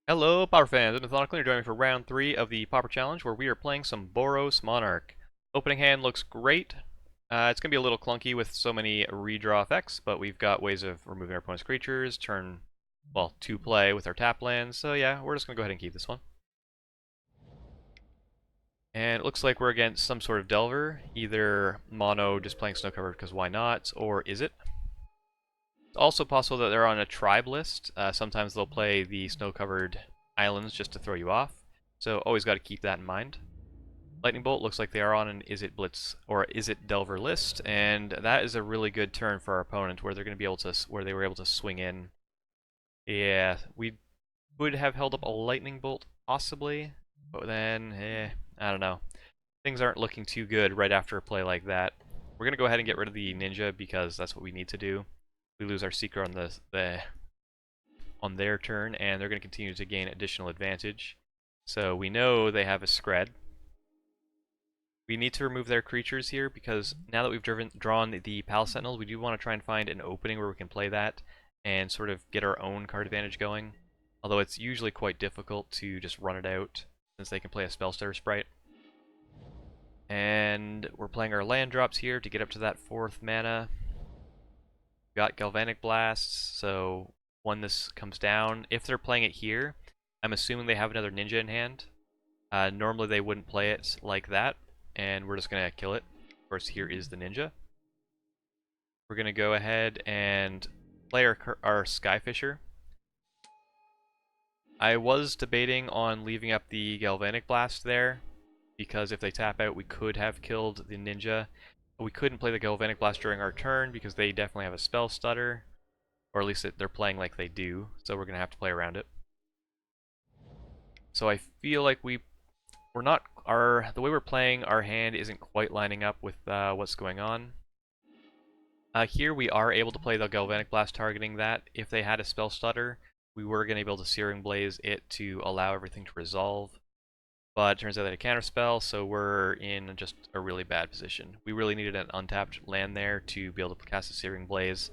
Hello, Pauper fans. I'm Mathonical. You're joining me for round 3 of the Pauper Challenge, where we are playing some BorosSS Monarch. Opening hand looks great. It's going to be a little clunky with so many redraw effects, but we've got ways of removing our opponent's creatures, to play with our tap lands, so yeah, we're just going to go ahead and keep this one. And it looks like we're against some sort of Delver, either mono, just playing snow covered because why not, or Izzet. It's also possible that they're on a tribe list. Sometimes they'll play the snow-covered islands just to throw you off. So always got to keep that in mind. Lightning Bolt looks like they are on an Izzet Blitz or Izzet Delver list, and that is a really good turn for our opponent where they're going to be able to where they were able to swing in. Yeah, we would have held up a Lightning Bolt possibly, but then I don't know. Things aren't looking too good right after a play like that. We're going to go ahead and get rid of the Ninja because that's what we need to do. We lose our Seeker on on their turn, and they're going to continue to gain additional advantage. So we know they have a Scred. We need to remove their creatures here because now that we've drawn the Palace Sentinels, we do want to try and find an opening where we can play that and sort of get our own card advantage going. Although it's usually quite difficult to just run it out since they can play a Spellstutter Sprite. And we're playing our land drops here to get up to that 4th mana. Got Galvanic Blasts, so when this comes down, if they're playing it here, I'm assuming they have another Ninja in hand. Normally they wouldn't play it like that, and we're just going to kill it. Of course, here is the Ninja. We're going to go ahead and play our Skyfisher. I was debating on leaving up the Galvanic Blast there, because if they tap out, we could have killed the Ninja. We couldn't play the Galvanic Blast during our turn because they definitely have a Spell Stutter. Or at least they're playing like they do, so we're going to have to play around it. So I feel like we're not, the way we're playing, our hand isn't quite lining up with what's going on. Here we are able to play the Galvanic Blast targeting that. If they had a Spell Stutter, we were going to be able to Searing Blaze it to allow everything to resolve. But it turns out they had a counterspell, so we're in just a really bad position. We really needed an untapped land there to be able to cast a Searing Blaze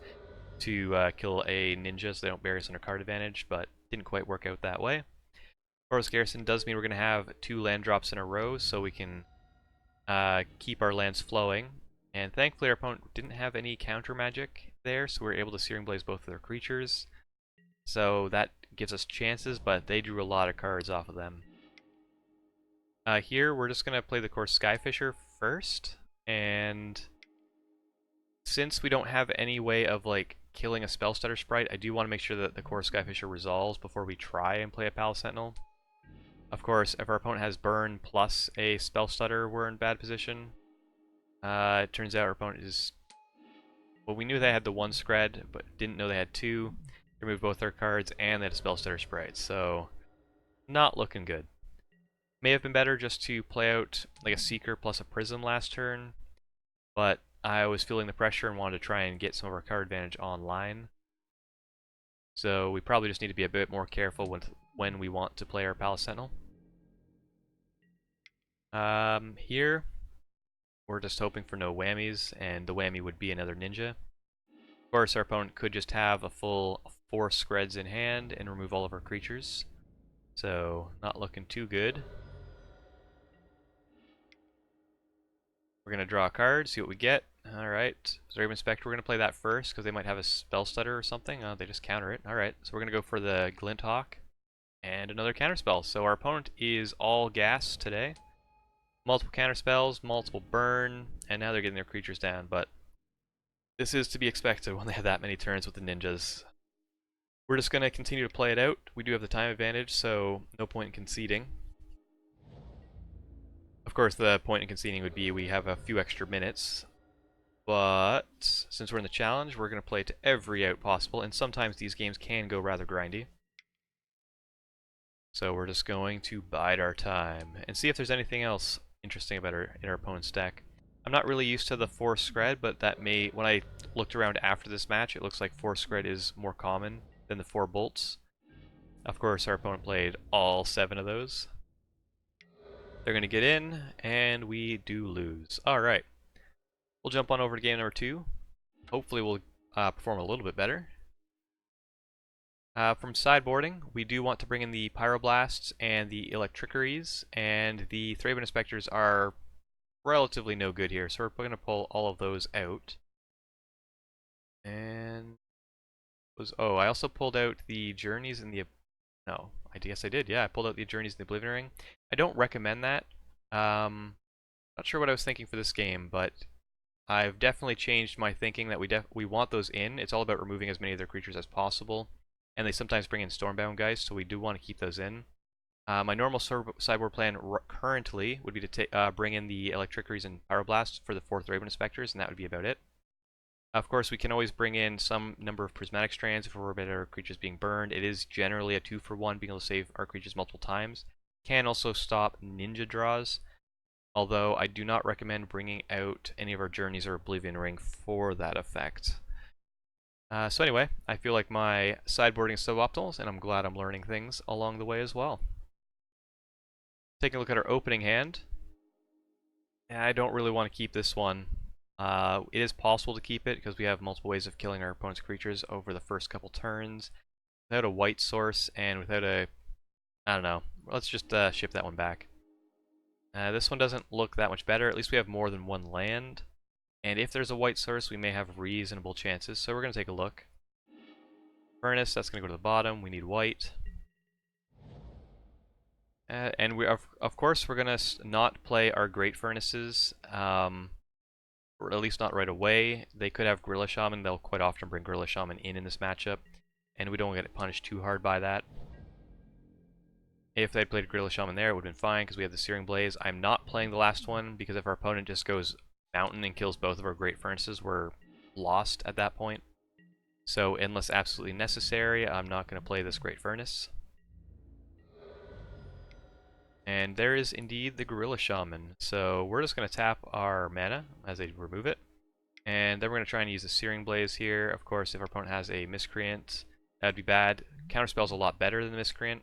to kill a ninja so they don't bury us under card advantage, but didn't quite work out that way. Boros Garrison does mean we're going to have 2 land drops in a row, so we can keep our lands flowing. And thankfully our opponent didn't have any counter magic there, so we were able to Searing Blaze both of their creatures. So that gives us chances, but they drew a lot of cards off of them. Here we're just going to play the Kor Skyfisher first, and since we don't have any way of like killing a Spell Stutter Sprite, I do want to make sure that the Kor Skyfisher resolves before we try and play a Palace Sentinel. Of course, if our opponent has Burn plus a Spell Stutter, we're in bad position. It turns out our opponent is... Well, we knew they had the 1 Scred, but didn't know they had 2. Removed both their cards, and they had a Spell Stutter Sprite, so not looking good. May have been better just to play out like a Seeker plus a Prism last turn, but I was feeling the pressure and wanted to try and get some of our card advantage online. So we probably just need to be a bit more careful when we want to play our Palace Sentinel. Here, we're just hoping for no whammies, and the whammy would be another Ninja. Of course, our opponent could just have a full 4 Screds in hand and remove all of our creatures. So, not looking too good. We're going to draw a card, see what we get. Alright, Thraben Inspector, we're going to play that first because they might have a Spell Stutter or something. They just counter it. Alright, so we're going to go for the Glint Hawk and another counterspell. So our opponent is all gas today. Multiple counterspells, multiple burn, and now they're getting their creatures down, but this is to be expected when they have that many turns with the ninjas. We're just going to continue to play it out. We do have the time advantage, so no point in conceding. Of course, the point in conceding would be we have a few extra minutes, but since we're in the challenge, we're going to play to every out possible, and sometimes these games can go rather grindy. So we're just going to bide our time and see if there's anything else interesting about in our opponent's deck. I'm not really used to the 4 Scred, but that may, when I looked around after this match, it looks like 4 Scred is more common than the 4 Bolts. Of course, our opponent played all 7 of those. They're going to get in, and we do lose. Alright, we'll jump on over to game number 2. Hopefully we'll perform a little bit better. From sideboarding, we do want to bring in the Pyroblasts and the Electrickeries, and the Thraben Inspectors are relatively no good here, so we're going to pull all of those out. And I also pulled out the Journeys in the no, I guess I did. Yeah, I pulled out the Journeys in the Oblivion Ring. I don't recommend that. Not sure what I was thinking for this game, but I've definitely changed my thinking that we want those in. It's all about removing as many of their creatures as possible, and they sometimes bring in Stormbound guys, so we do want to keep those in. My normal sideboard plan currently would be to bring in the Electrickeries and Pyroblast for the 4 Thraben Inspectors, and that would be about it. Of course, we can always bring in some number of Prismatic Strands if we're worried about our creatures being burned. It is generally a 2-for-1, being able to save our creatures multiple times. Can also stop ninja draws, although I do not recommend bringing out any of our Journeys or Oblivion Ring for that effect. So anyway, I feel like my sideboarding is suboptimal, and I'm glad I'm learning things along the way as well. Taking a look at our opening hand, I don't really want to keep this one. It is possible to keep it because we have multiple ways of killing our opponent's creatures over the first couple turns without a white source and without a... I don't know. Let's just ship that one back. This one doesn't look that much better. At least we have more than one land. And if there's a white source, we may have reasonable chances. So we're going to take a look. Furnace, that's going to go to the bottom. We need white. And we of course, we're going to not play our Great Furnaces. Or at least not right away. They could have Gorilla Shaman. They'll quite often bring Gorilla Shaman in this matchup. And we don't get punished too hard by that. If they'd played Gorilla Shaman there, it would have been fine because we have the Searing Blaze. I'm not playing the last one because if our opponent just goes Mountain and kills both of our Great Furnaces, we're lost at that point. So unless absolutely necessary, I'm not going to play this Great Furnace. And there is indeed the Gorilla Shaman. So we're just going to tap our mana as they remove it. And then we're going to try and use the Searing Blaze here. Of course, if our opponent has a Miscreant, that'd be bad. Counterspell's a lot better than the Miscreant.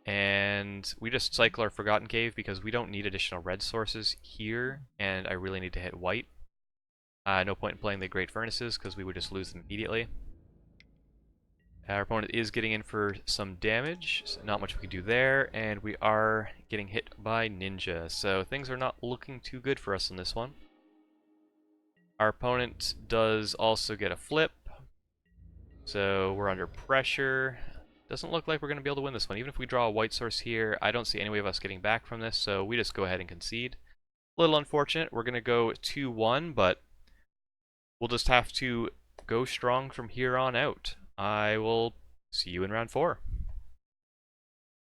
And we just cycle our Forgotten Cave because we don't need additional red sources here, and I really need to hit white. No point in playing the Great Furnaces because we would just lose them immediately. Our opponent is getting in for some damage, so not much we can do there, and we are getting hit by Ninja, so things are not looking too good for us in this one. Our opponent does also get a flip, so we're under pressure. Doesn't look like we're going to be able to win this one. Even if we draw a white source here, I don't see any way of us getting back from this, so we just go ahead and concede. A little unfortunate. We're going to go 2-1, but we'll just have to go strong from here on out. I will see you in round 4.